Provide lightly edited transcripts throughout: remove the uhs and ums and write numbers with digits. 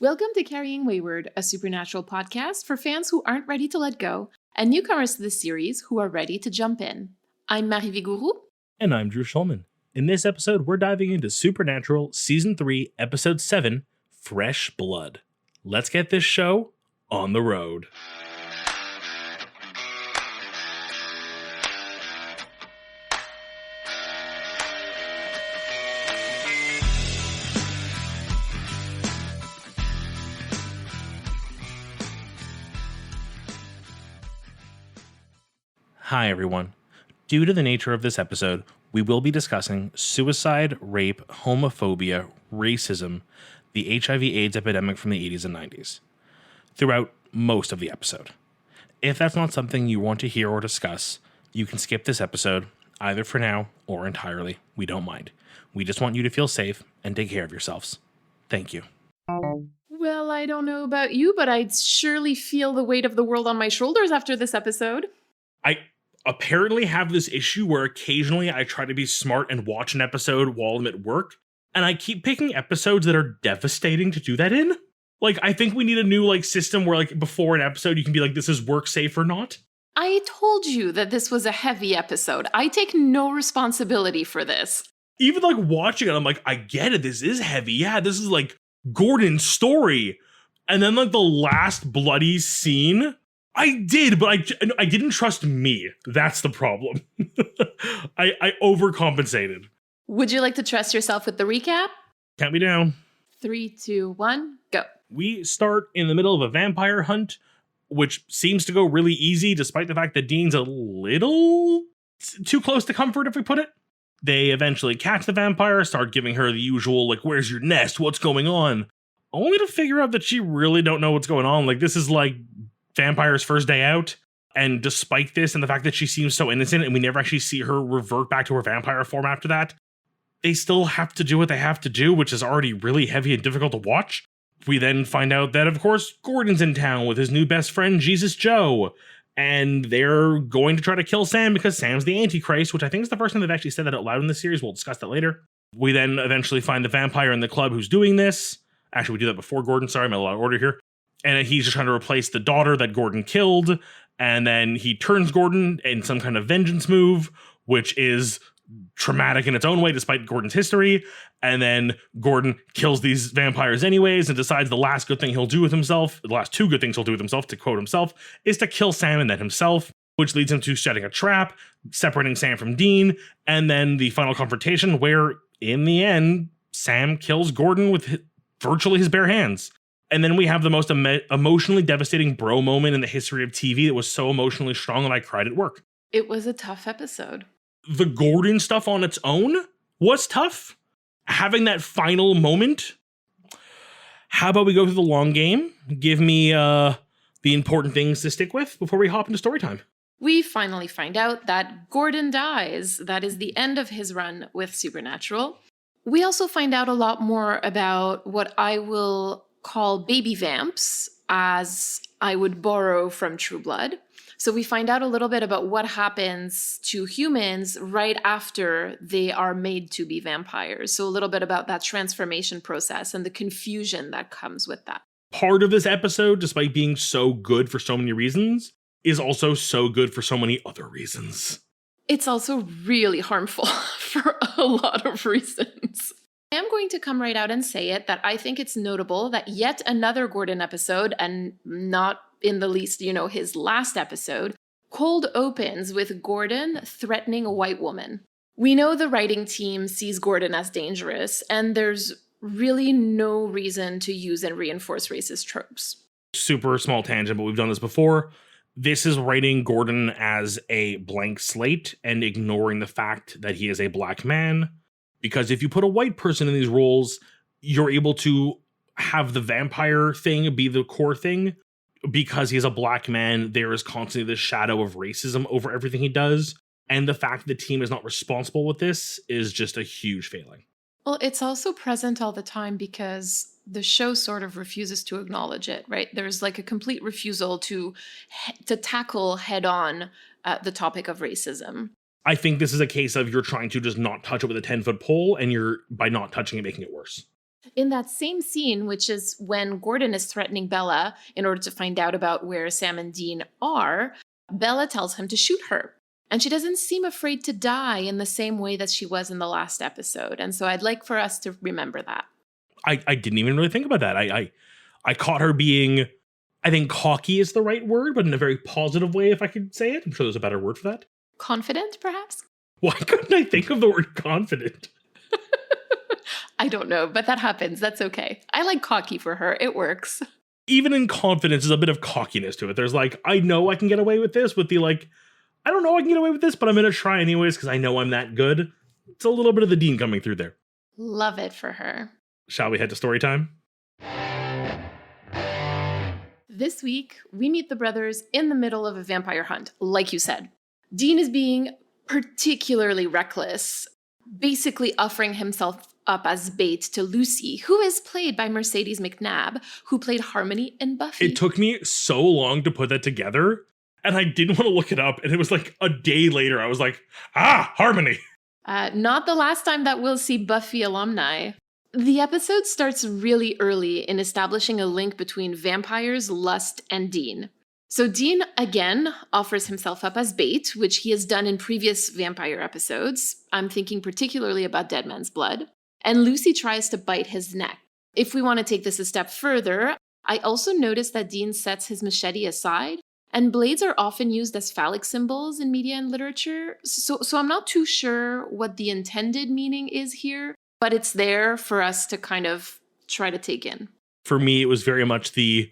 Welcome to Carrying Wayward, a supernatural podcast for fans who aren't ready to let go and newcomers to the series who are ready to jump in. I'm Marie Vigourou. And I'm Drew Schulman. In this episode, we're diving into Supernatural Season 3, Episode 7, Fresh Blood. Let's get this show on the road. Hi, everyone. Due to the nature of this episode, we will be discussing suicide, rape, homophobia, racism, the HIV/AIDS epidemic from the 80s and 90s, throughout most of the episode. If that's not something you want to hear or discuss, you can skip this episode, either for now or entirely. We don't mind. We just want you to feel safe and take care of yourselves. Thank you. Well, I don't know about you, but I'd surely feel the weight of the world on my shoulders after this episode. I apparently have this issue where occasionally I try to be smart and watch an episode while I'm at work, and I keep picking episodes that are devastating to do that in. Like, I think we need a new, system where, before an episode, you can be like, this is work safe or not. I told you that this was a heavy episode. I take no responsibility for this. Even, watching it, I'm like, I get it, this is heavy. Yeah, this is, Gordon's story. And then, the last bloody scene, I did, but I didn't trust me. That's the problem. I overcompensated. Would you like to trust yourself with the recap? Count me down. 3, 2, 1, go. We start in the middle of a vampire hunt, which seems to go really easy, despite the fact that Dean's a little too close to comfort, if we put it. They eventually catch the vampire, start giving her the usual, where's your nest? What's going on? Only to figure out that she really don't know what's going on. This is vampire's first day out, and despite this and the fact that she seems so innocent and we never actually see her revert back to her vampire form after that, they still have to do what they have to do, which is already really heavy and difficult to watch. We then find out that, of course, Gordon's in town with his new best friend, Jesus Joe, and they're going to try to kill Sam because Sam's the Antichrist, which I think is the first time they've actually said that out loud in the series. We'll discuss that later. We then eventually find the vampire in the club who's doing this. Actually, we do that before Gordon. Sorry, I'm out of order here. And he's just trying to replace the daughter that Gordon killed. And then he turns Gordon in some kind of vengeance move, which is traumatic in its own way, despite Gordon's history. And then Gordon kills these vampires anyways and decides the last good thing he'll do with himself, the last two good things he'll do with himself, to quote himself, is to kill Sam and then himself, which leads him to setting a trap, separating Sam from Dean, and then the final confrontation where, in the end, Sam kills Gordon with virtually his bare hands. And then we have the most emotionally devastating bro moment in the history of TV that was so emotionally strong that I cried at work. It was a tough episode. The Gordon stuff on its own was tough. Having that final moment. How about we go through the long game? Give me the important things to stick with before we hop into story time. We finally find out that Gordon dies. That is the end of his run with Supernatural. We also find out a lot more about what I will call baby vamps, as I would borrow from True Blood. So we find out a little bit about what happens to humans right after they are made to be vampires. So a little bit about that transformation process and the confusion that comes with that. Part of this episode, despite being so good for so many reasons, is also so good for so many other reasons. It's also really harmful for a lot of reasons. I am going to come right out and say it, that I think it's notable that yet another Gordon episode, and not in the least, his last episode, cold opens with Gordon threatening a white woman. We know the writing team sees Gordon as dangerous, and there's really no reason to use and reinforce racist tropes. Super small tangent, but we've done this before. This is writing Gordon as a blank slate and ignoring the fact that he is a black man. Because if you put a white person in these roles, you're able to have the vampire thing be the core thing. Because he's a black man, there is constantly this shadow of racism over everything he does. And the fact that the team is not responsible with this is just a huge failing. Well, it's also present all the time because the show sort of refuses to acknowledge it, right? There's a complete refusal to tackle head on the topic of racism. I think this is a case of you're trying to just not touch it with a 10-foot pole, and you're, by not touching it, making it worse. In that same scene, which is when Gordon is threatening Bella in order to find out about where Sam and Dean are, Bella tells him to shoot her. And she doesn't seem afraid to die in the same way that she was in the last episode. And so I'd like for us to remember that. I didn't even really think about that. I caught her being, I think cocky is the right word, but in a very positive way, if I could say it. I'm sure there's a better word for that. Confident, perhaps? Why couldn't I think of the word confident? I don't know, but that happens. That's okay. I like cocky for her. It works. Even in confidence, there's a bit of cockiness to it. There's like, I know I can get away with this, with the like, I don't know I can get away with this, but I'm going to try anyways because I know I'm that good. It's a little bit of the Dean coming through there. Love it for her. Shall we head to story time? This week, we meet the brothers in the middle of a vampire hunt, like you said. Dean is being particularly reckless, basically offering himself up as bait to Lucy, who is played by Mercedes McNabb, who played Harmony in Buffy. It took me so long to put that together, and I didn't want to look it up, and it was like a day later, I was like, Harmony! Not the last time that we'll see Buffy alumni. The episode starts really early in establishing a link between vampires, lust, and Dean. So Dean, again, offers himself up as bait, which he has done in previous vampire episodes. I'm thinking particularly about Dead Man's Blood. And Lucy tries to bite his neck. If we want to take this a step further, I also noticed that Dean sets his machete aside, and blades are often used as phallic symbols in media and literature. So I'm not too sure what the intended meaning is here, but it's there for us to kind of try to take in. For me, it was very much to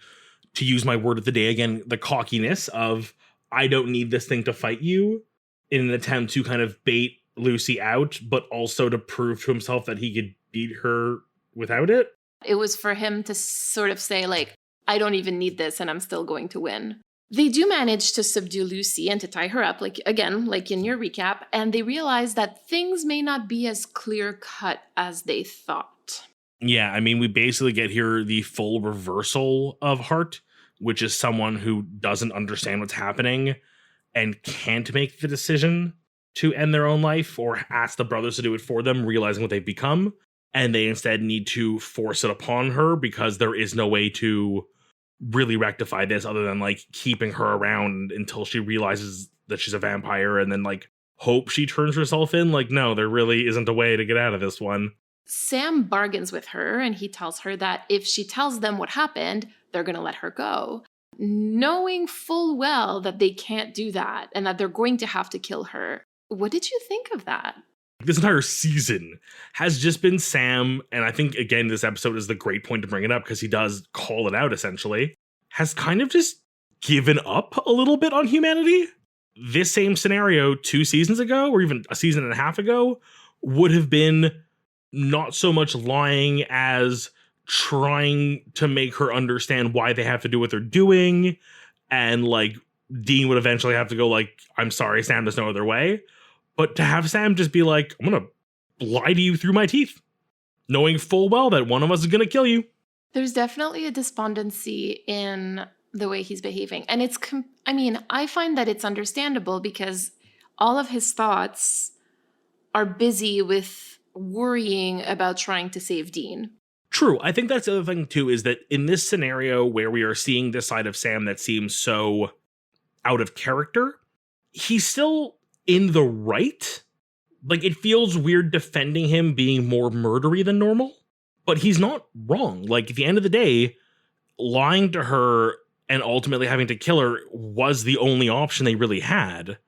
use my word of the day again, the cockiness of, I don't need this thing to fight you, in an attempt to kind of bait Lucy out, but also to prove to himself that he could beat her without it. It was for him to sort of say, like, I don't even need this and I'm still going to win. They do manage to subdue Lucy and to tie her up, like in your recap, and they realize that things may not be as clear-cut as they thought. Yeah, I mean, we basically get here the full reversal of Hart, which is someone who doesn't understand what's happening and can't make the decision to end their own life or ask the brothers to do it for them, realizing what they've become. And they instead need to force it upon her because there is no way to really rectify this other than like keeping her around until she realizes that she's a vampire and then like hope she turns herself in. Like, no, there really isn't a way to get out of this one. Sam bargains with her and he tells her that if she tells them what happened, they're going to let her go, knowing full well that they can't do that and that they're going to have to kill her. What did you think of that? This entire season has just been Sam, and I think, again, this episode is the great point to bring it up because he does call it out, essentially, has kind of just given up a little bit on humanity. This same scenario 2 seasons ago, or even a season and a half ago, would have been not so much lying as trying to make her understand why they have to do what they're doing, and, like, Dean would eventually have to go, like, I'm sorry, Sam, there's no other way. But to have Sam just be like, I'm going to lie to you through my teeth, knowing full well that one of us is going to kill you. There's definitely a despondency in the way he's behaving. And I find that it's understandable because all of his thoughts are busy with worrying about trying to save Dean. True. I think that's the other thing, too, is that in this scenario where we are seeing this side of Sam that seems so out of character, he's still in the right. Like, it feels weird defending him being more murdery than normal, but he's not wrong. Like, at the end of the day, lying to her and ultimately having to kill her was the only option they really had.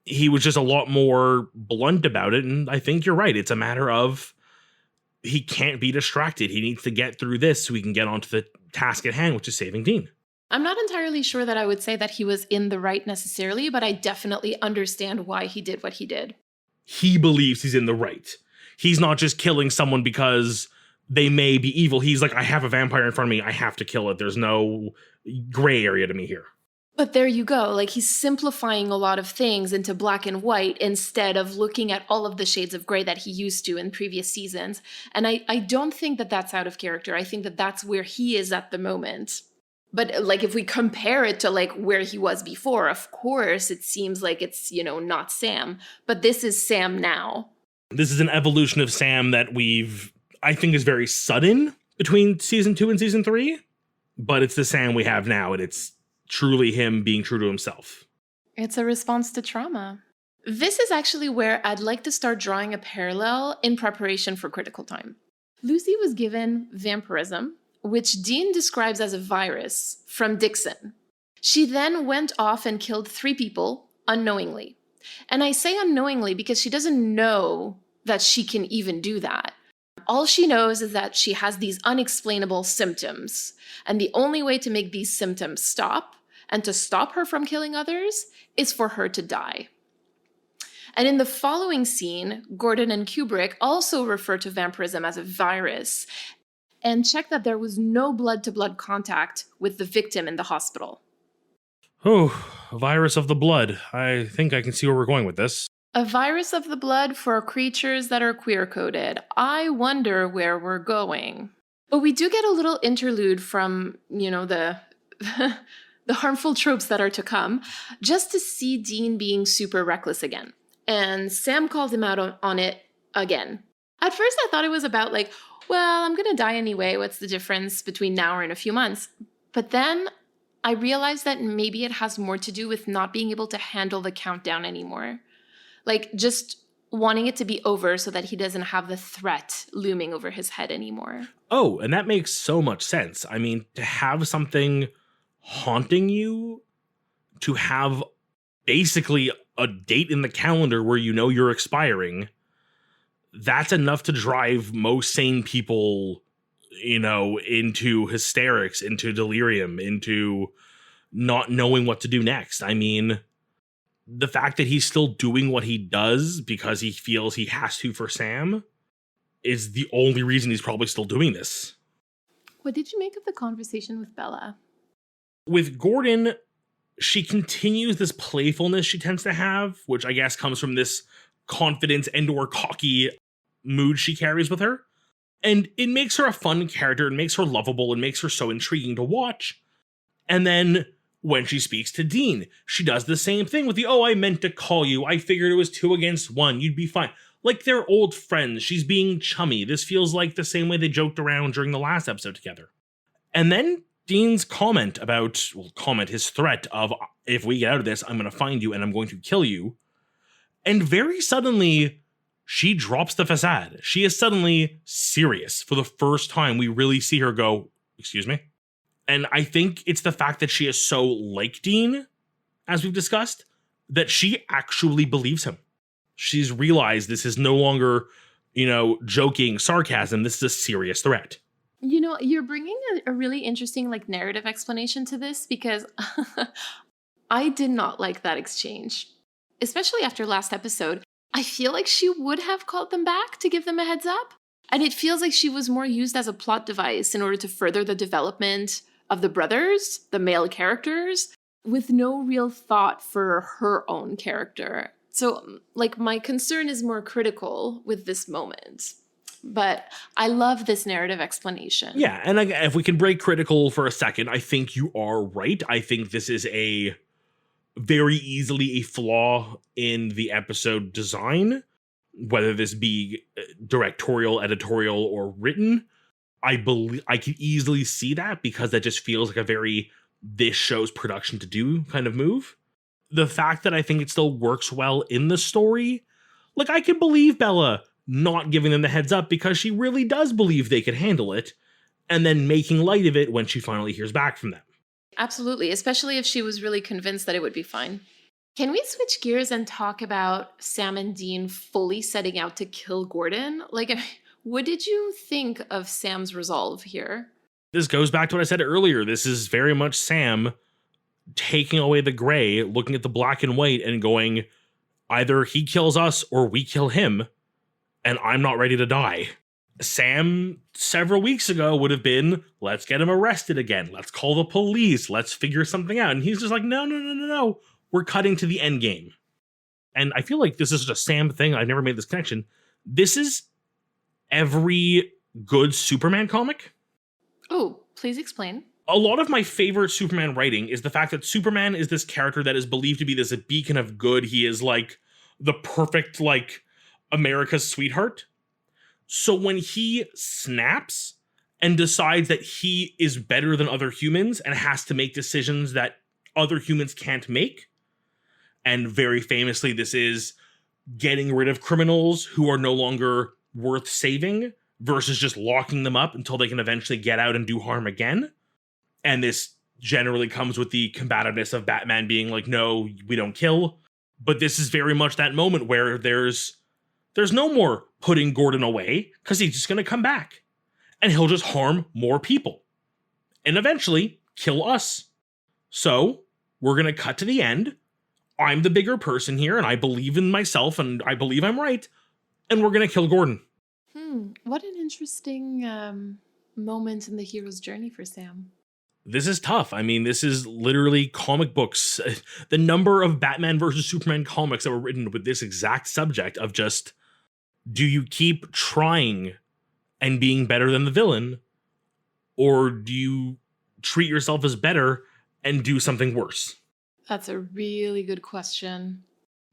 He was just a lot more blunt about it, and I think you're right. It's a matter of he can't be distracted. He needs to get through this so he can get onto the task at hand, which is saving Dean. I'm not entirely sure that I would say that he was in the right necessarily, but I definitely understand why he did what he did. He believes he's in the right. He's not just killing someone because they may be evil. He's like, I have a vampire in front of me. I have to kill it. There's no gray area to me here. But there you go. Like, he's simplifying a lot of things into black and white instead of looking at all of the shades of gray that he used to in previous seasons. And I don't think that that's out of character. I think that that's where he is at the moment. But like, if we compare it to like where he was before, of course, it seems like it's, not Sam. But this is Sam now. This is an evolution of Sam that we've I think is very sudden between season 2 and season 3, but it's the Sam we have now, and it's truly him being true to himself. It's a response to trauma. This is actually where I'd like to start drawing a parallel in preparation for Critical Time. Lucy was given vampirism, which Dean describes as a virus, from Dixon. She then went off and killed 3 people unknowingly. And I say unknowingly because she doesn't know that she can even do that. All she knows is that she has these unexplainable symptoms. And the only way to make these symptoms stop and to stop her from killing others is for her to die. And in the following scene, Gordon and Kubrick also refer to vampirism as a virus and check that there was no blood-to-blood contact with the victim in the hospital. Oh, virus of the blood. I think I can see where we're going with this. A virus of the blood for creatures that are queer-coded. I wonder where we're going. But we do get a little interlude from, the the harmful tropes that are to come, just to see Dean being super reckless again. And Sam called him out on it again. At first I thought it was about I'm gonna die anyway, what's the difference between now and a few months? But then I realized that maybe it has more to do with not being able to handle the countdown anymore. Just wanting it to be over so that he doesn't have the threat looming over his head anymore. Oh, and that makes so much sense. I mean, to have something haunting you, to have basically a date in the calendar where you're expiring, that's enough to drive most sane people, into hysterics, into delirium, into not knowing what to do next. I mean, the fact that he's still doing what he does because he feels he has to for Sam is the only reason he's probably still doing this. What did you make of the conversation with Bella? With Gordon, she continues this playfulness she tends to have, which I guess comes from this confidence and/or cocky mood she carries with her. And it makes her a fun character, and makes her lovable, and makes her so intriguing to watch. And then when she speaks to Dean, she does the same thing with I meant to call you. I figured it was 2 against 1. You'd be fine. Like they're old friends. She's being chummy. This feels like the same way they joked around during the last episode together. And then Dean's his threat of, if we get out of this, I'm going to find you and I'm going to kill you. And very suddenly, she drops the facade. She is suddenly serious. For the first time, we really see her go, excuse me? And I think it's the fact that she is so like Dean, as we've discussed, that she actually believes him. She's realized this is no longer, joking sarcasm. This is a serious threat. You're bringing a really interesting narrative explanation to this, because I did not like that exchange, especially after last episode. I feel like she would have called them back to give them a heads up. And it feels like she was more used as a plot device in order to further the development of the brothers, the male characters, with no real thought for her own character. So, my concern is more critical with this moment. But I love this narrative explanation. Yeah, and if we can break critical for a second, I think you are right. I think this is very easily a flaw in the episode design, whether this be directorial, editorial, or written. I believe I can easily see that, because that just feels like a very this show's production to do kind of move. The fact that I think it still works well in the story, I can believe Bella not giving them the heads up because she really does believe they could handle it, and then making light of it when she finally hears back from them. Absolutely, especially if she was really convinced that it would be fine. Can we switch gears and talk about Sam and Dean fully setting out to kill Gordon? What did you think of Sam's resolve here? This goes back to what I said earlier. This is very much Sam taking away the gray, looking at the black and white and going, either he kills us or we kill him, and I'm not ready to die. Sam, several weeks ago, would have been, let's get him arrested again. Let's call the police. Let's figure something out. And he's just like, no. We're cutting to the end game. And I feel like this is just a Sam thing. I've never made this connection. This is every good Superman comic. Oh, please explain. A lot of my favorite Superman writing is the fact that Superman is this character that is believed to be this beacon of good. He is the perfect, America's sweetheart. So when he snaps and decides that he is better than other humans and has to make decisions that other humans can't make, and very famously, this is getting rid of criminals who are no longer worth saving versus just locking them up until they can eventually get out and do harm again. And this generally comes with the combativeness of Batman being like, no, we don't kill. But this is very much that moment where there's no more putting Gordon away because he's just going to come back and he'll just harm more people and eventually kill us. So we're going to cut to the end. I'm the bigger person here and I believe in myself and I believe I'm right. And we're going to kill Gordon. What an interesting moment in the hero's journey for Sam. This is tough. I mean, this is literally comic books. The number of Batman versus Superman comics that were written with this exact subject of just, do you keep trying and being better than the villain? Or do you treat yourself as better and do something worse? That's a really good question.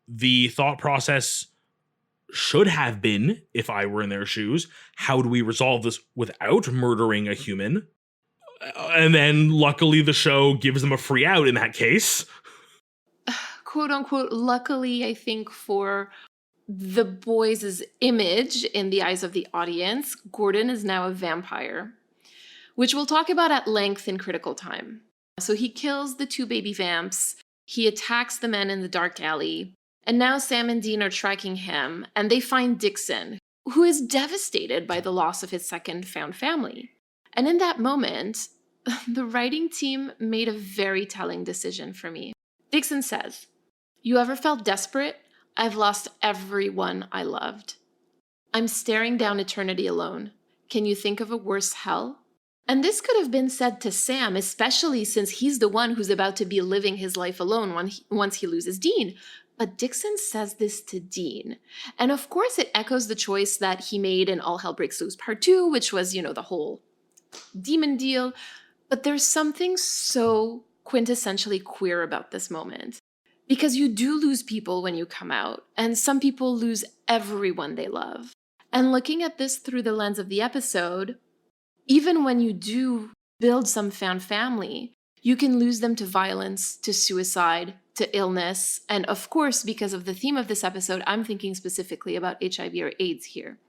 The thought process should have been, if I were in their shoes, how do we resolve this without murdering a human? And then luckily the show gives them a free out in that case. Quote unquote, luckily, I think for the boys' image in the eyes of the audience, Gordon is now a vampire, which we'll talk about at length in Critical Time. So he kills the 2 baby vamps, he attacks the men in the dark alley, and now Sam and Dean are tracking him, and they find Dixon, who is devastated by the loss of his second found family. And in that moment, the writing team made a very telling decision for me. Dixon says, "You ever felt desperate? I've lost everyone I loved. I'm staring down eternity alone. Can you think of a worse hell?" And this could have been said to Sam, especially since he's the one who's about to be living his life alone once he loses Dean. But Dixon says this to Dean. And of course, it echoes the choice that he made in All Hell Breaks Loose Part 2, which was, the whole demon deal. But there's something so quintessentially queer about this moment. Because you do lose people when you come out, and some people lose everyone they love. And looking at this through the lens of the episode, even when you do build some found family, you can lose them to violence, to suicide, to illness. And of course, because of the theme of this episode, I'm thinking specifically about HIV or AIDS here.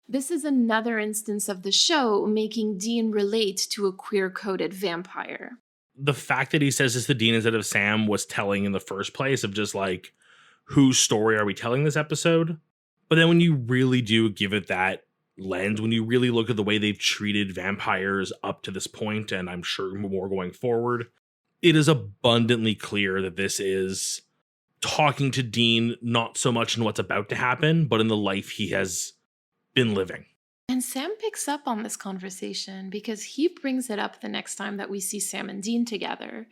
This is another instance of the show making Dean relate to a queer-coded vampire. The fact that he says this to Dean instead of Sam was telling in the first place of just like, whose story are we telling this episode? But then when you really do give it that lens, when you really look at the way they've treated vampires up to this point, and I'm sure more going forward, it is abundantly clear that this is talking to Dean not so much in what's about to happen, but in the life he has been living. And Sam picks up on this conversation because he brings it up the next time that we see Sam and Dean together.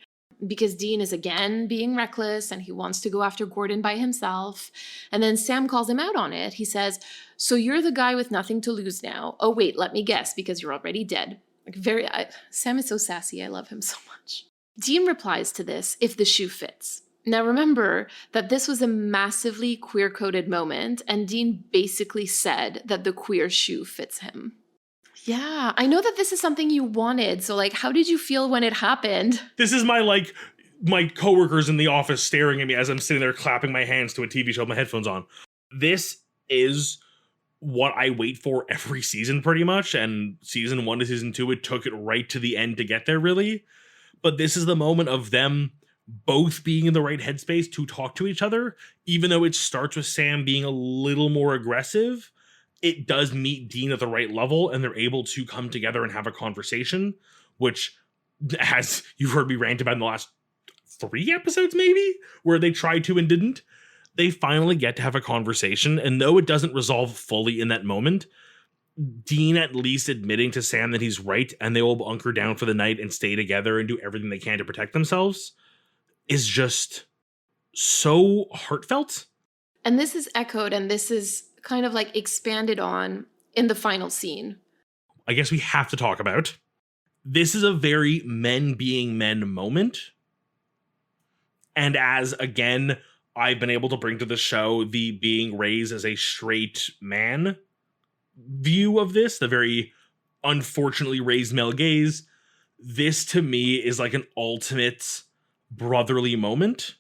Because Dean is again being reckless and he wants to go after Gordon by himself. And then Sam calls him out on it. He says, "So you're the guy with nothing to lose now. Oh, wait, let me guess, because you're already dead." Sam is so sassy. I love him so much. Dean replies to this, "If the shoe fits." Now remember that this was a massively queer-coded moment, and Dean basically said that the queer shoe fits him. Yeah, I know that this is something you wanted, so how did you feel when it happened? This is my coworkers in the office staring at me as I'm sitting there clapping my hands to a TV show with my headphones on. This is what I wait for every season pretty much, and season 1 to season 2, it took it right to the end to get there really. But this is the moment of them both being in the right headspace to talk to each other, even though it starts with Sam being a little more aggressive. It does meet Dean at the right level, and they're able to come together and have a conversation, which, as you've heard me rant about in the last 3 episodes, maybe, where they tried to and didn't, they finally get to have a conversation. And though it doesn't resolve fully in that moment, Dean at least admitting to Sam that he's right and they will bunker down for the night and stay together and do everything they can to protect themselves is just so heartfelt. And this is echoed, and this is kind of expanded on in the final scene. I guess we have to talk about. This is a very men being men moment. And as, again, I've been able to bring to the show the being raised as a straight man view of this, the very unfortunately raised male gaze, this to me is like an ultimate brotherly moment.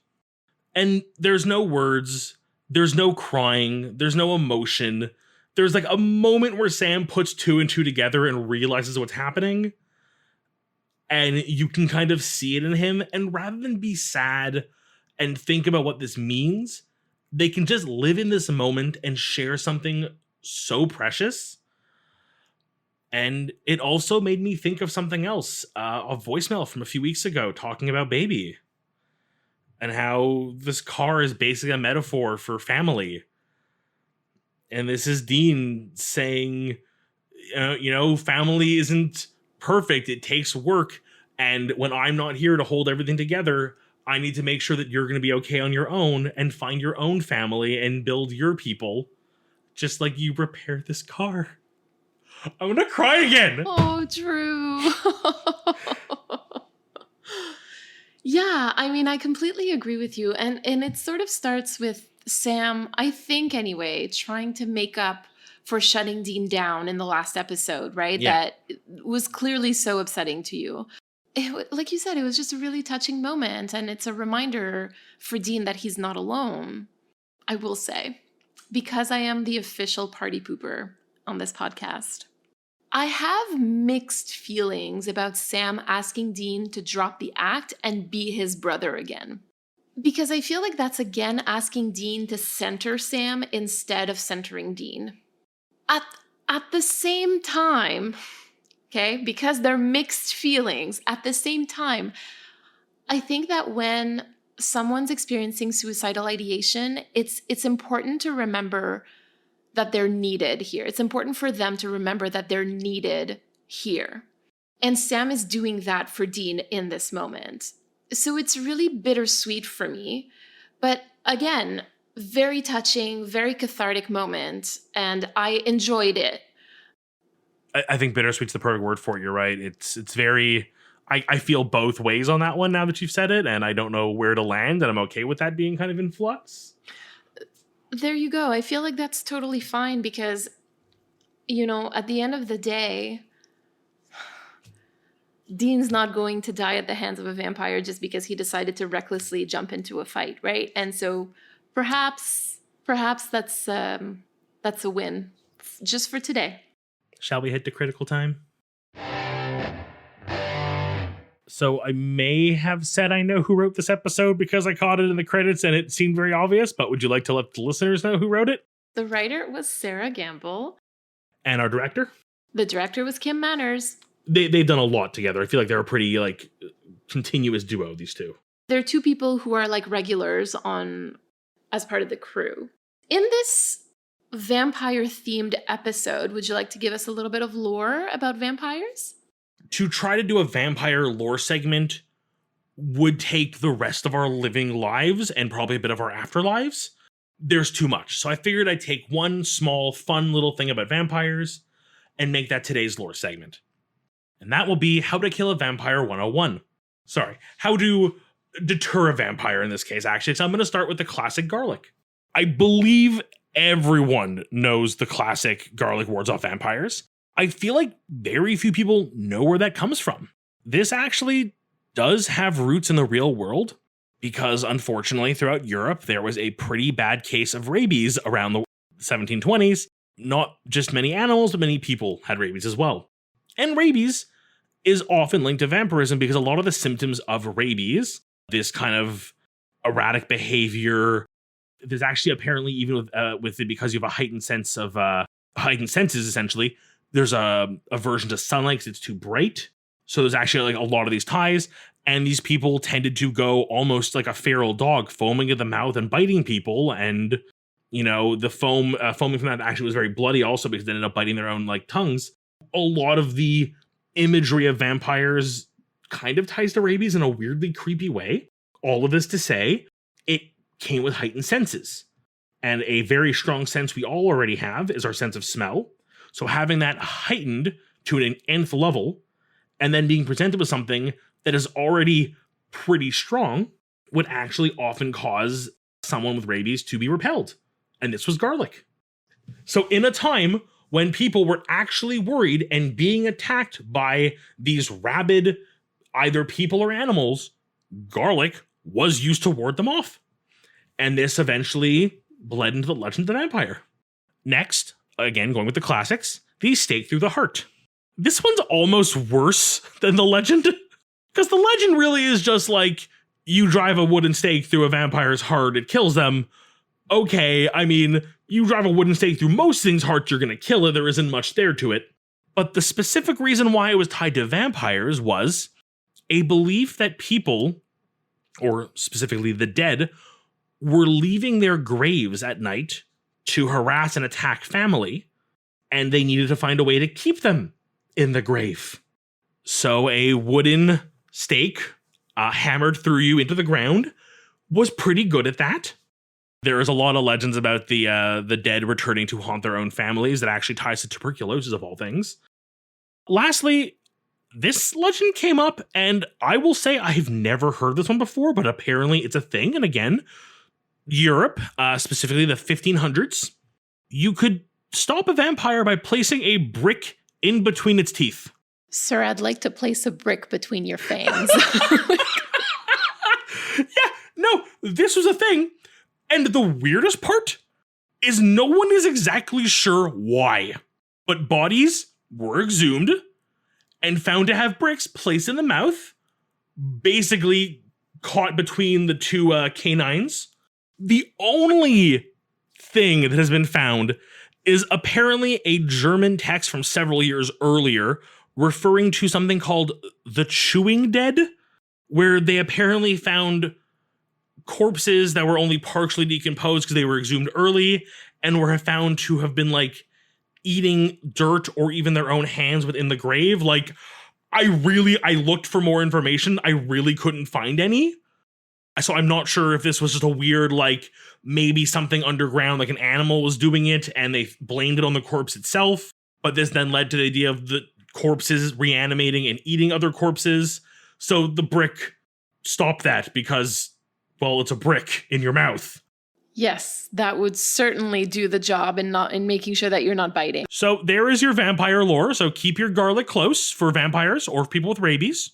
And there's no words, there's no crying, there's no emotion. There's like a moment where Sam puts two and two together and realizes what's happening. And you can kind of see it in him. And rather than be sad and think about what this means, they can just live in this moment and share something so precious. And it also made me think of something else, a voicemail from a few weeks ago talking about baby and how this car is basically a metaphor for family. And this is Dean saying, family isn't perfect. It takes work. And when I'm not here to hold everything together, I need to make sure that you're going to be okay on your own and find your own family and build your people, just like you repair this car. I'm going to cry again. Oh, Drew. Yeah, I mean, I completely agree with you. And it sort of starts with Sam, I think anyway, trying to make up for shutting Dean down in the last episode, right? Yeah. That was clearly so upsetting to you. Like you said, it was just a really touching moment. And it's a reminder for Dean that he's not alone. I will say, because I am the official party pooper on this podcast, I have mixed feelings about Sam asking Dean to drop the act and be his brother again. Because I feel like that's again asking Dean to center Sam instead of centering Dean. At the same time, okay, because they're mixed feelings, at the same time, I think that when someone's experiencing suicidal ideation, it's important to remember that they're needed here. It's important for them to remember that they're needed here. And Sam is doing that for Dean in this moment. So it's really bittersweet for me. But again, very touching, very cathartic moment. And I enjoyed it. I think bittersweet's the perfect word for it. You're right. It's very... I feel both ways on that one now that you've said it, and I don't know where to land, and I'm okay with that being kind of in flux. There you go. I feel like that's totally fine because, at the end of the day, Dean's not going to die at the hands of a vampire just because he decided to recklessly jump into a fight, right? And so perhaps that's a win just for today. Shall we head to critical time? So I may have said I know who wrote this episode because I caught it in the credits and it seemed very obvious, but would you like to let the listeners know who wrote it? The writer was Sarah Gamble. And our director? The director was Kim Manners. They've done a lot together. I feel like they're a pretty continuous duo, these two. They're two people who are regulars as part of the crew. In this vampire-themed episode, would you like to give us a little bit of lore about vampires? To try to do a vampire lore segment would take the rest of our living lives and probably a bit of our afterlives. There's too much. So I figured I'd take one small, fun little thing about vampires and make that today's lore segment. And that will be How to Kill a Vampire 101. Sorry, how to deter a vampire in this case, actually. So I'm going to start with the classic garlic. I believe everyone knows the classic garlic wards off vampires. I feel like very few people know where that comes from. This actually does have roots in the real world because, unfortunately, throughout Europe, there was a pretty bad case of rabies around the 1720s. Not just many animals, but many people had rabies as well. And rabies is often linked to vampirism because a lot of the symptoms of rabies, this kind of erratic behavior, there's actually apparently even with it, because you have a heightened sense of heightened senses, essentially, there's a aversion to sunlight because it's too bright. So there's actually a lot of these ties. And these people tended to go almost like a feral dog, foaming at the mouth and biting people. And, the foaming from that actually was very bloody also because they ended up biting their own tongues. A lot of the imagery of vampires kind of ties to rabies in a weirdly creepy way. All of this to say, it came with heightened senses. And a very strong sense we all already have is our sense of smell. So having that heightened to an nth level and then being presented with something that is already pretty strong would actually often cause someone with rabies to be repelled. And this was garlic. So in a time when people were actually worried and being attacked by these rabid, either people or animals, garlic was used to ward them off. And this eventually bled into the legend of the vampire. Next, again, going with the classics, the stake through the heart. This one's almost worse than the legend, because the legend really is just like, you drive a wooden stake through a vampire's heart, it kills them. Okay, I mean, you drive a wooden stake through most things' hearts, you're gonna kill it, there isn't much there to it. But the specific reason why it was tied to vampires was a belief that people, or specifically the dead, were leaving their graves at night to harass and attack family, and they needed to find a way to keep them in the grave. So a wooden stake hammered through you into the ground was pretty good at that. There is a lot of legends about the dead returning to haunt their own families that actually ties to tuberculosis of all things. Lastly, this legend came up, and I will say I've never heard this one before, but apparently it's a thing. And again, Europe, specifically the 1500s, you could stop a vampire by placing a brick in between its teeth. Sir, I'd like to place a brick between your fangs. Yeah, no, this was a thing. And the weirdest part is no one is exactly sure why. But bodies were exhumed and found to have bricks placed in the mouth, basically caught between the two canines. The only thing that has been found is apparently a German text from several years earlier referring to something called the chewing dead, where they apparently found corpses that were only partially decomposed because they were exhumed early and were found to have been like eating dirt or even their own hands within the grave. Like, I looked for more information. I really couldn't find any. So I'm not sure if this was just a weird, like, maybe something underground, like an animal was doing it and they blamed it on the corpse itself. But this then led to the idea of the corpses reanimating and eating other corpses. So the brick stopped that because, well, it's a brick in your mouth. Yes, that would certainly do the job in making sure that you're not biting. So there is your vampire lore. So keep your garlic close for vampires or people with rabies.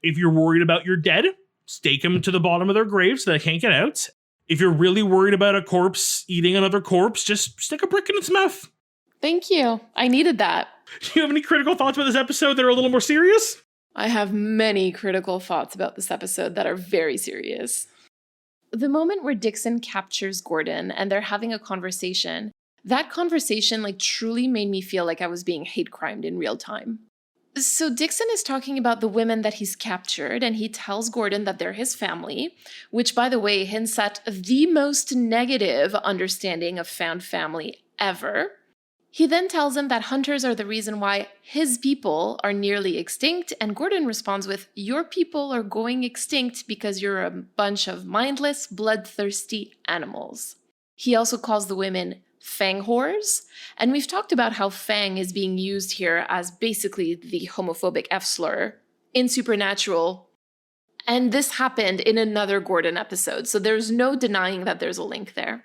If you're worried about your dead, stake them to the bottom of their grave so they can't get out. If you're really worried about a corpse eating another corpse, just stick a brick in its mouth. Thank you. I needed that. Do you have any critical thoughts about this episode that are a little more serious? I have many critical thoughts about this episode that are very serious. The moment where Dixon captures Gordon and they're having a conversation, that conversation like truly made me feel like I was being hate crimed in real time. So Dixon is talking about the women that he's captured, and he tells Gordon that they're his family, which, by the way, hints at the most negative understanding of found family ever. He then tells him that hunters are the reason why his people are nearly extinct, and Gordon responds with, "Your people are going extinct because you're a bunch of mindless, bloodthirsty animals." He also calls the women fang whores, and we've talked about how fang is being used here as basically the homophobic F-slur in Supernatural, and this happened in another Gordon episode, so there's no denying that there's a link there.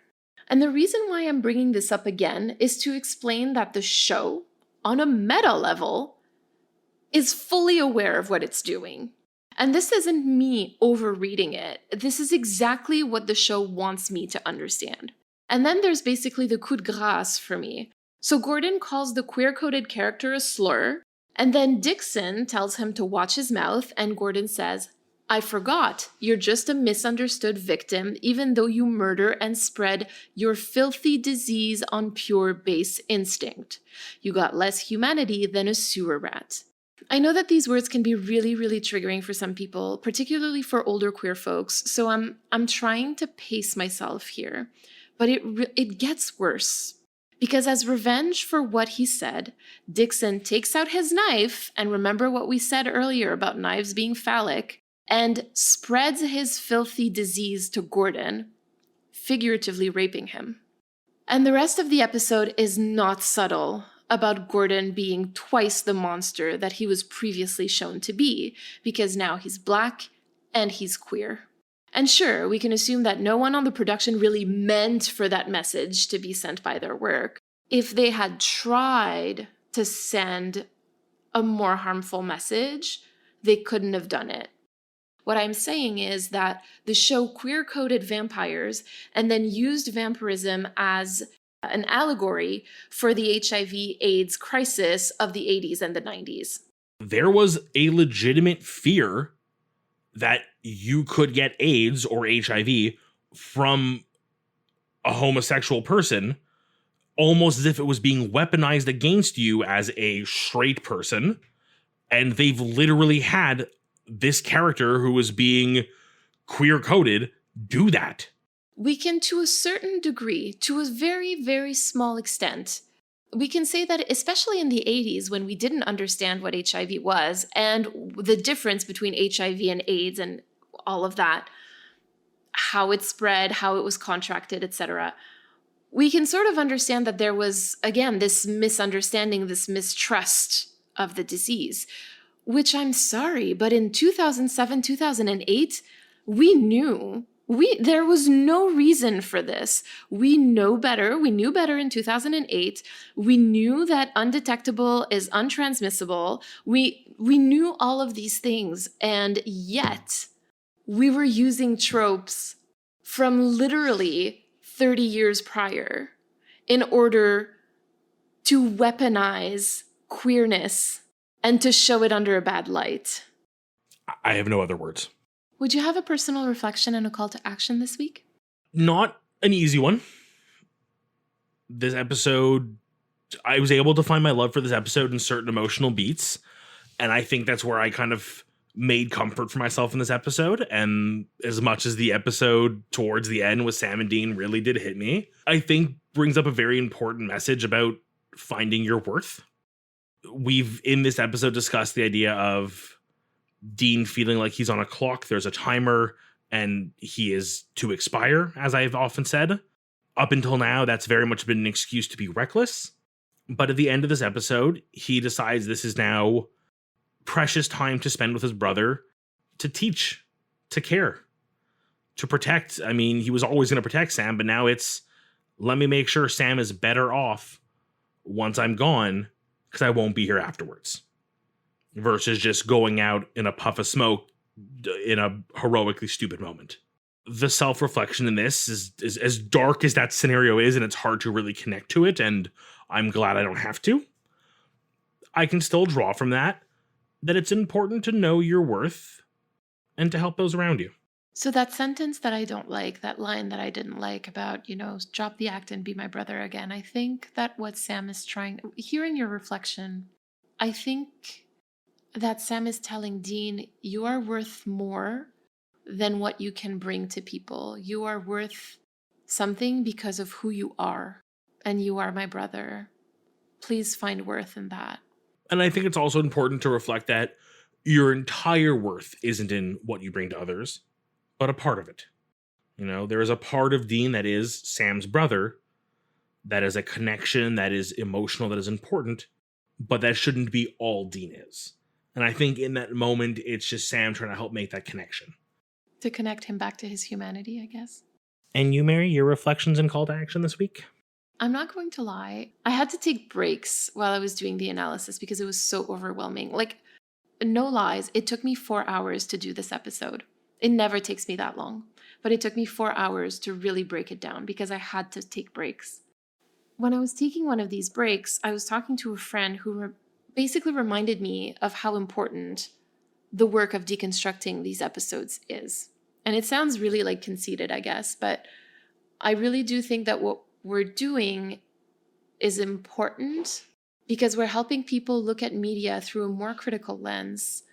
And the reason why I'm bringing this up again is to explain that the show, on a meta level, is fully aware of what it's doing. And this isn't me overreading it. This is exactly what the show wants me to understand. And then there's basically the coup de grace for me. So Gordon calls the queer-coded character a slur, and then Dixon tells him to watch his mouth, and Gordon says, "I forgot, you're just a misunderstood victim, even though you murder and spread your filthy disease on pure base instinct. You got less humanity than a sewer rat." I know that these words can be really, really triggering for some people, particularly for older queer folks, so I'm trying to pace myself here. But it gets worse. Because as revenge for what he said, Dixon takes out his knife, and remember what we said earlier about knives being phallic, and spreads his filthy disease to Gordon, figuratively raping him. And the rest of the episode is not subtle about Gordon being twice the monster that he was previously shown to be, because now he's black and he's queer. And sure, we can assume that no one on the production really meant for that message to be sent by their work, if they had tried to send a more harmful message, they couldn't have done it. What I'm saying is that the show queer-coded vampires and then used vampirism as an allegory for the HIV/AIDS crisis of the 80s and the 90s. There was a legitimate fear that you could get AIDS or HIV from a homosexual person, almost as if it was being weaponized against you as a straight person. And they've literally had this character who was being queer-coded do that. We can, to a certain degree, to a very, very small extent, we can say that especially in the 80s when we didn't understand what HIV was and the difference between HIV and AIDS and all of that, how it spread, how it was contracted, etc., we can sort of understand that there was, again, this misunderstanding, this mistrust of the disease, which I'm sorry, but in 2007, 2008, we knew. There was no reason for this. We know better. We knew better in 2008. We knew that undetectable is untransmissible. We knew all of these things, and yet we were using tropes from literally 30 years prior in order to weaponize queerness and to show it under a bad light. I have no other words. Would you have a personal reflection and a call to action this week? Not an easy one. This episode, I was able to find my love for this episode in certain emotional beats. And I think that's where I kind of made comfort for myself in this episode. And as much as the episode towards the end with Sam and Dean really did hit me, I think brings up a very important message about finding your worth. We've, in this episode, discussed the idea of Dean feeling like he's on a clock. There's a timer and he is to expire, as I've often said. Up until now, that's very much been an excuse to be reckless. But at the end of this episode, he decides this is now precious time to spend with his brother, to teach, to care, to protect. I mean, he was always going to protect Sam, but now it's, let me make sure Sam is better off once I'm gone, because I won't be here afterwards. Versus just going out in a puff of smoke in a heroically stupid moment. The self-reflection in this is as dark as that scenario is, and it's hard to really connect to it, and I'm glad I don't have to. I can still draw from that it's important to know your worth and to help those around you. So that sentence that I don't like, that line that I didn't like about, drop the act and be my brother again, I think that what Sam is trying, hearing your reflection, I think that Sam is telling Dean, you are worth more than what you can bring to people. You are worth something because of who you are, and you are my brother. Please find worth in that. And I think it's also important to reflect that your entire worth isn't in what you bring to others, but a part of it. There is a part of Dean that is Sam's brother, that is a connection, that is emotional, that is important, but that shouldn't be all Dean is. And I think in that moment, it's just Sam trying to help make that connection. To connect him back to his humanity, I guess. And you, Mary, your reflections and call to action this week? I'm not going to lie. I had to take breaks while I was doing the analysis because it was so overwhelming. Like, no lies, it took me 4 hours to do this episode. It never takes me that long. But it took me 4 hours to really break it down because I had to take breaks. When I was taking one of these breaks, I was talking to a friend who basically reminded me of how important the work of deconstructing these episodes is. And it sounds really like conceited, I guess, but I really do think that what we're doing is important because we're helping people look at media through a more critical lens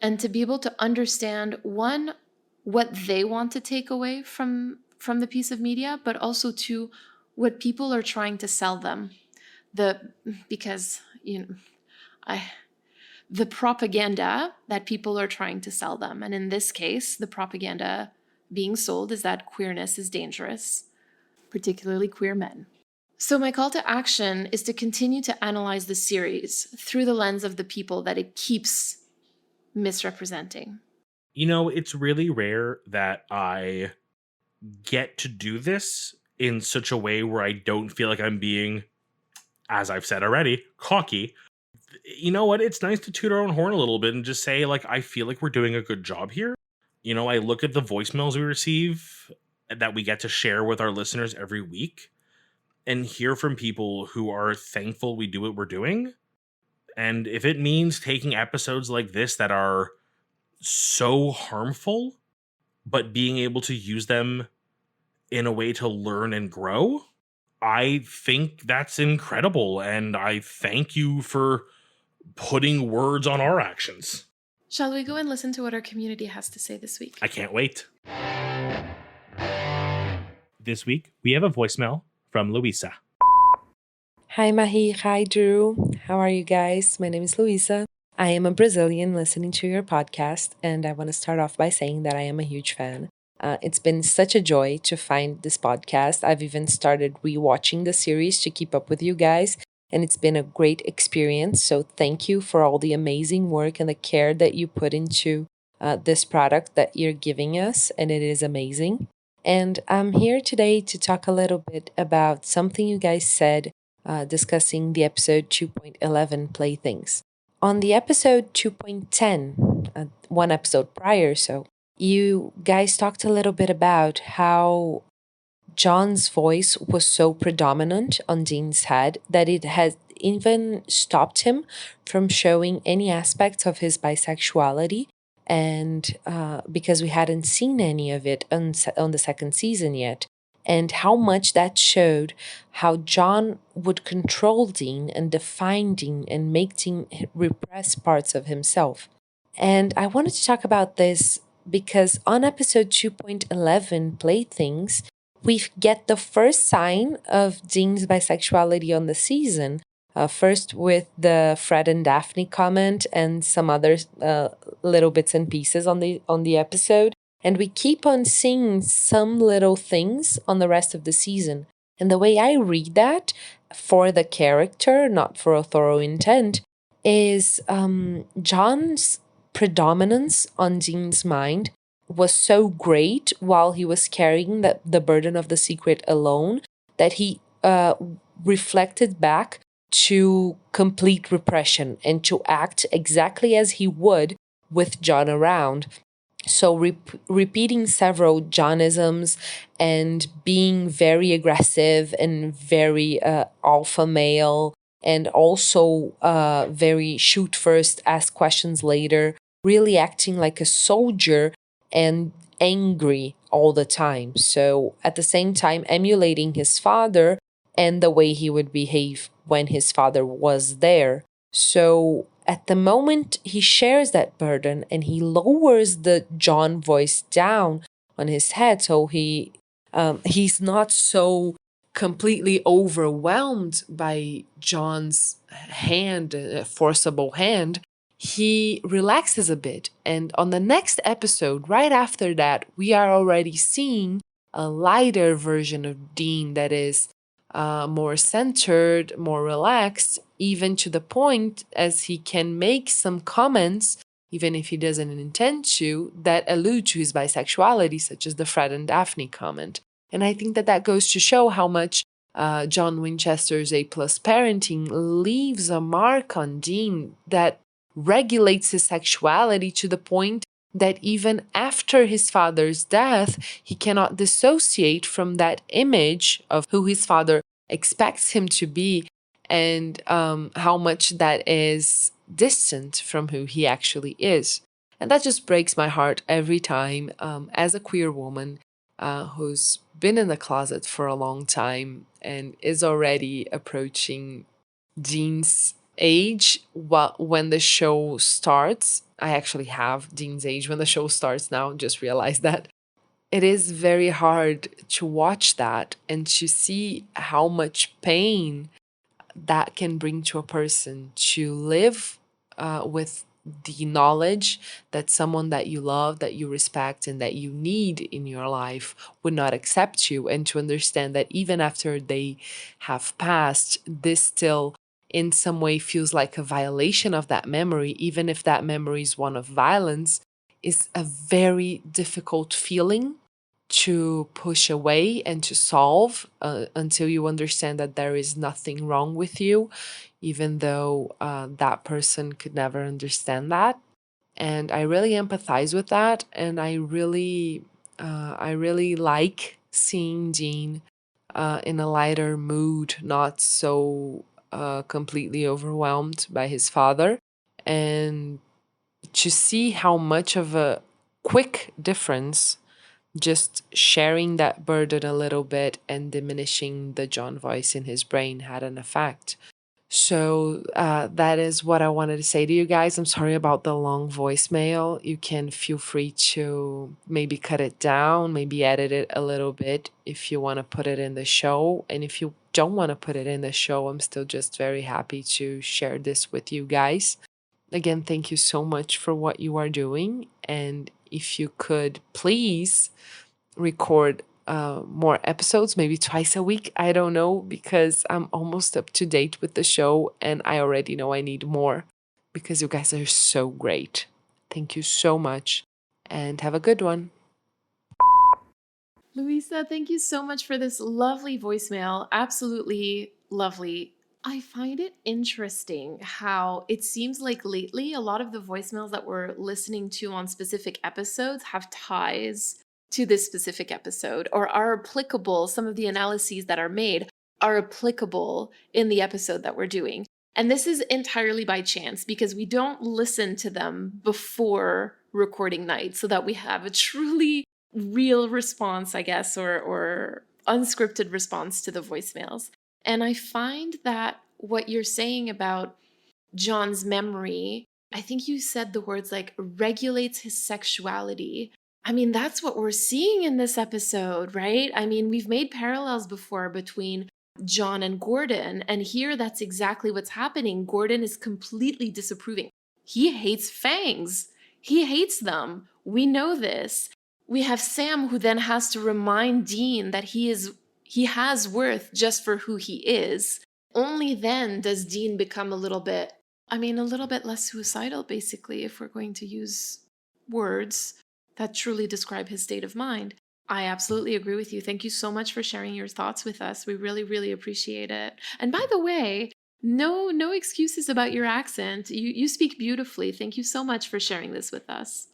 and to be able to understand, one, what they want to take away from the piece of media, but also two, what people are trying to sell them. Because the propaganda that people are trying to sell them. And in this case, the propaganda being sold is that queerness is dangerous, particularly queer men. So my call to action is to continue to analyze the series through the lens of the people that it keeps misrepresenting. It's really rare that I get to do this in such a way where I don't feel like I'm being as I've said already, cocky. You know what? It's nice to toot our own horn a little bit and just say, like, I feel like we're doing a good job here. You know, I look at the voicemails we receive that we get to share with our listeners every week and hear from people who are thankful we do what we're doing. And if it means taking episodes like this that are so harmful, but being able to use them in a way to learn and grow, I think that's incredible. And I thank you for putting words on our actions. Shall we go and listen to what our community has to say this week? I can't wait. This week, we have a voicemail from Louisa. Hi, Mahi. Hi, Drew. How are you guys? My name is Luisa. I am a Brazilian listening to your podcast, and I want to start off by saying that I am a huge fan. It's been such a joy to find this podcast. I've even started rewatching the series to keep up with you guys, and it's been a great experience. So thank you for all the amazing work and the care that you put into this product that you're giving us, and it is amazing. And I'm here today to talk a little bit about something you guys said discussing the episode 2.11 Playthings. On the episode 2.10, one episode prior, so you guys talked a little bit about how John's voice was so predominant on Dean's head that it had even stopped him from showing any aspects of his bisexuality. And because we hadn't seen any of it on the second season yet. And how much that showed how John would control Dean and define Dean and make Dean repress parts of himself. And I wanted to talk about this because on episode 2.11, Playthings, we get the first sign of Dean's bisexuality on the season. First with the Fred and Daphne comment and some other little bits and pieces on the episode. And we keep on seeing some little things on the rest of the season. And the way I read that for the character, not for a thorough intent, is John's predominance on Dean's mind was so great while he was carrying the burden of the secret alone that he reflected back to complete repression and to act exactly as he would with John around. So repeating several Johnisms and being very aggressive and very alpha male and also very shoot first, ask questions later, really acting like a soldier and angry all the time. So at the same time emulating his father and the way he would behave when his father was there. So at the moment he shares that burden and he lowers the John voice down on his head, so he's not so completely overwhelmed by John's hand, forcible hand. He relaxes a bit, and on the next episode, right after that, we are already seeing a lighter version of Dean that is more centered, more relaxed, even to the point as he can make some comments, even if he doesn't intend to, that allude to his bisexuality, such as the Fred and Daphne comment. And I think that goes to show how much John Winchester's A+ parenting leaves a mark on Dean that regulates his sexuality to the point that even after his father's death, he cannot dissociate from that image of who his father expects him to be, and how much that is distant from who he actually is. And that just breaks my heart every time, as a queer woman who's been in the closet for a long time and is already approaching Dean's age when the show starts. I actually have Dean's age when the show starts now, just realized that. It is very hard to watch that and to see how much pain that can bring to a person to live with the knowledge that someone that you love, that you respect, and that you need in your life would not accept you, and to understand that even after they have passed, this still in some way feels like a violation of that memory, even if that memory is one of violence, is a very difficult feeling to push away and to solve until you understand that there is nothing wrong with you, even though that person could never understand that. And I really empathize with that, and I really like seeing Dean in a lighter mood, not so completely overwhelmed by his father, and to see how much of a quick difference just sharing that burden a little bit and diminishing the John voice in his brain had an effect. So that is what I wanted to say to you guys. I'm sorry about the long voicemail. You can feel free to maybe cut it down, maybe edit it a little bit if you want to put it in the show. And if you don't want to put it in the show, I'm still just very happy to share this with you guys. Again, thank you so much for what you are doing. And if you could please record more episodes, maybe twice a week. I don't know, because I'm almost up to date with the show and I already know I need more because you guys are so great. Thank you so much and have a good one. Luisa, thank you so much for this lovely voicemail. Absolutely lovely. I find it interesting how it seems like lately a lot of the voicemails that we're listening to on specific episodes have ties to this specific episode or are applicable. Some of the analyses that are made are applicable in the episode that we're doing. And this is entirely by chance because we don't listen to them before recording night so that we have a truly real response, I guess, or unscripted response to the voicemails. And I find that what you're saying about John's memory, I think you said the words like regulates his sexuality. I mean, that's what we're seeing in this episode, right? I mean, we've made parallels before between John and Gordon, and here that's exactly what's happening. Gordon is completely disapproving. He hates fangs. He hates them. We know this. We have Sam who then has to remind Dean that he has worth just for who he is. Only then does Dean become a little bit less suicidal, basically, if we're going to use words that truly describe his state of mind. I absolutely agree with you. Thank you so much for sharing your thoughts with us. We really, really appreciate it. And by the way, no excuses about your accent. You speak beautifully. Thank you so much for sharing this with us.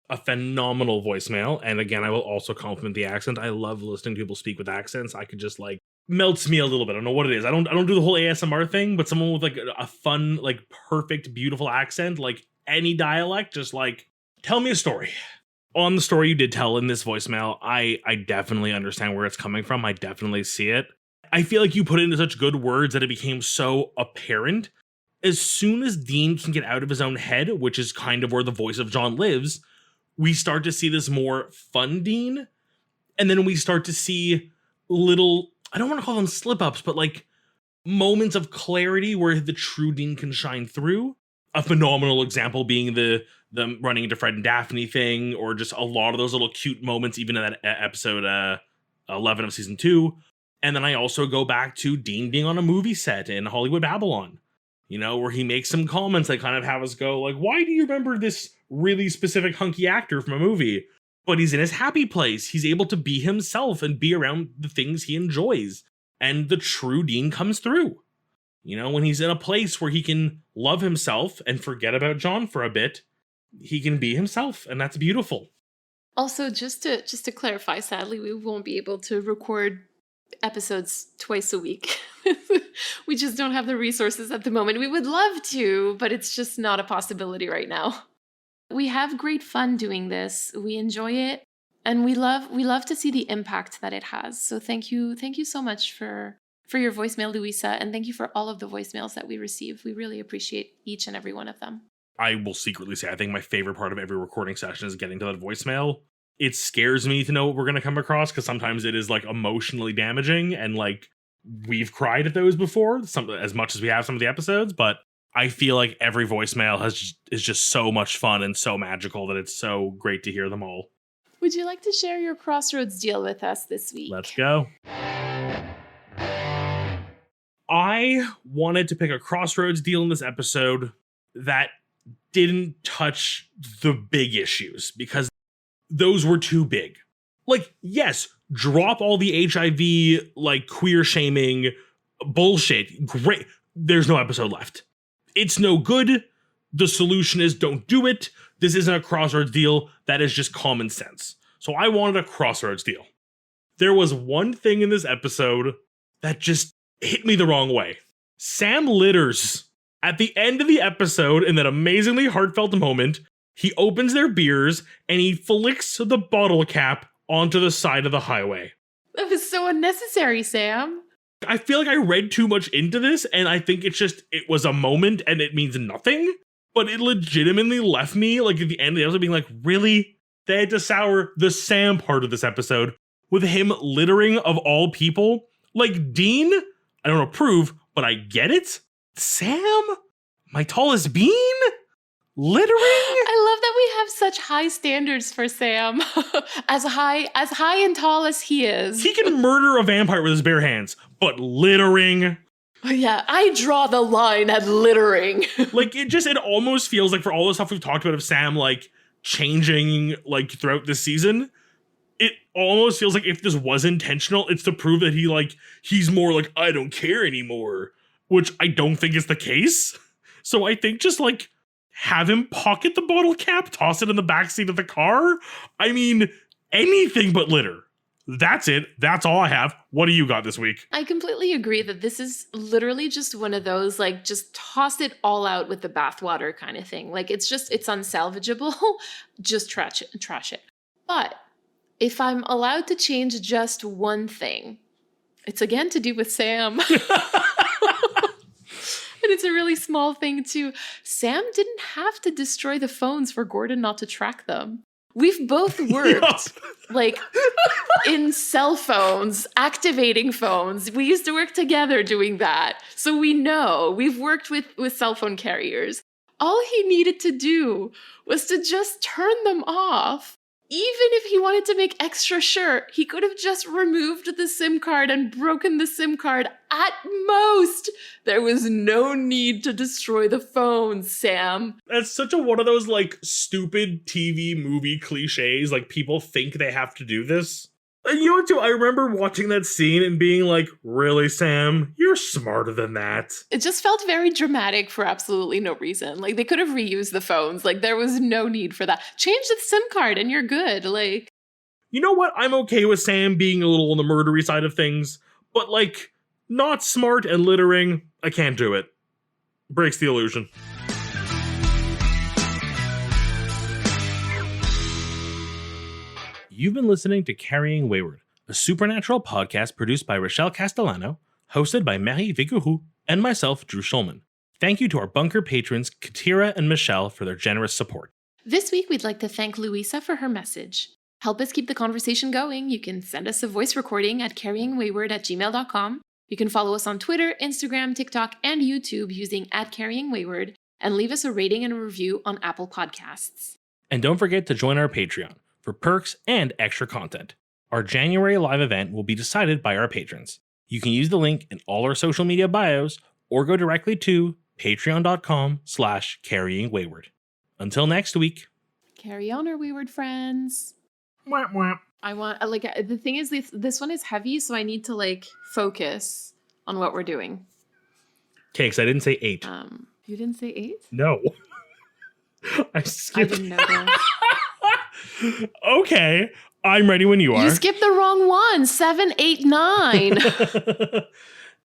A phenomenal voicemail. And again, I will also compliment the accent. I love listening to people speak with accents. I could just like melts me a little bit. I don't know what it is. I don't do the whole ASMR thing, but someone with like a fun, like perfect, beautiful accent, like any dialect, just like tell me a story. On the story you did tell in this voicemail, I definitely understand where it's coming from. I definitely see it. I feel like you put it into such good words that it became so apparent. As soon as Dean can get out of his own head, which is kind of where the voice of John lives, we start to see this more fun Dean. And then we start to see little, I don't want to call them slip-ups, but like moments of clarity where the true Dean can shine through. A phenomenal example being the running into Fred and Daphne thing, or just a lot of those little cute moments, even in that episode 11 of season 2. And then I also go back to Dean being on a movie set in Hollywood Babylon, you know, where he makes some comments that kind of have us go like, why do you remember this really specific hunky actor from a movie? But he's in his happy place. He's able to be himself and be around the things he enjoys. And the true Dean comes through. You know, when he's in a place where he can love himself and forget about John for a bit, he can be himself, and that's beautiful. Also, just to clarify, sadly, we won't be able to record episodes twice a week. We just don't have the resources at the moment. We would love to, but it's just not a possibility right now. We have great fun doing this. We enjoy it, and we love to see the impact that it has. So thank you so much for your voicemail, Luisa, and thank you for all of the voicemails that we receive. We really appreciate each and every one of them. I will secretly say I think my favorite part of every recording session is getting to that voicemail. It scares me to know what we're going to come across because sometimes it is like emotionally damaging, and like we've cried at those before, as much as we have some of the episodes, but I feel like every voicemail is just so much fun and so magical that it's so great to hear them all. Would you like to share your Crossroads deal with us this week? Let's go. I wanted to pick a Crossroads deal in this episode that didn't touch the big issues because those were too big. Like, yes, drop all the HIV, like, queer shaming bullshit. Great. There's no episode left. It's no good. The solution is don't do it. This isn't a Crossroads deal. That is just common sense. So I wanted a Crossroads deal. There was one thing in this episode that just hit me the wrong way. Sam litters. At the end of the episode, in that amazingly heartfelt moment, he opens their beers and he flicks the bottle cap onto the side of the highway. That was so unnecessary, Sam. I feel like I read too much into this, and I think it was a moment and it means nothing, but it legitimately left me, like, at the end of the episode being like, really? They had to sour the Sam part of this episode with him littering of all people? Like, Dean? I don't approve, but I get it. Sam? My tallest bean? Littering? I love that we have such high standards for Sam. as high and tall as he is. He can murder a vampire with his bare hands, but littering? Yeah, I draw the line at littering. Like, it almost feels like, for all the stuff we've talked about of Sam, like, changing, like, throughout this season, it almost feels like if this was intentional, it's to prove that he's more like, I don't care anymore, which I don't think is the case. So I think just, like, have him pocket the bottle cap, toss it in the backseat of the car. I mean, anything but litter. That's it. That's all I have. What do you got this week? I completely agree that this is literally just one of those, like, just toss it all out with the bathwater kind of thing. Like, it's unsalvageable. Just trash it. But if I'm allowed to change just one thing, it's again to do with Sam. And it's a really small thing too. Sam didn't have to destroy the phones for Gordon not to track them. We've both worked like in cell phones, activating phones. We used to work together doing that. So we know. We've worked with cell phone carriers. All he needed to do was to just turn them off. Even if he wanted to make extra sure, he could have just removed the SIM card and broken the SIM card at most. There was no need to destroy the phone, Sam. That's such one of those, like, stupid TV movie cliches. Like, people think they have to do this. And you know what, too? I remember watching that scene and being like, really, Sam? You're smarter than that. It just felt very dramatic for absolutely no reason. Like, they could have reused the phones. Like, there was no need for that. Change the SIM card and you're good. Like, you know what? I'm okay with Sam being a little on the murdery side of things, but, like, not smart and littering, I can't do it. Breaks the illusion. You've been listening to Carrying Wayward, a supernatural podcast produced by Rochelle Castellano, hosted by Marie Vigouroux, and myself, Drew Schulman. Thank you to our bunker patrons, Katira and Michelle, for their generous support. this week we'd like to thank Louisa for her message. Help us keep the conversation going. You can send us a voice recording at carryingwayward@gmail.com. You can follow us on Twitter, Instagram, TikTok, and YouTube using @carryingwayward, and leave us a rating and a review on Apple Podcasts. And don't forget to join our Patreon for perks and extra content. Our January live event will be decided by our patrons. You can use the link in all our social media bios or go directly to patreon.com/carryingwayward. Until next week. Carry on, our wayward friends. Whap, whap. I want, the thing is, this one is heavy, so I need to, focus on what we're doing. Okay, because I didn't say 8. You didn't say 8? No. I I skipped. didn't know that. Okay, I'm ready when you are. You skipped the wrong one. 7, 8, 9.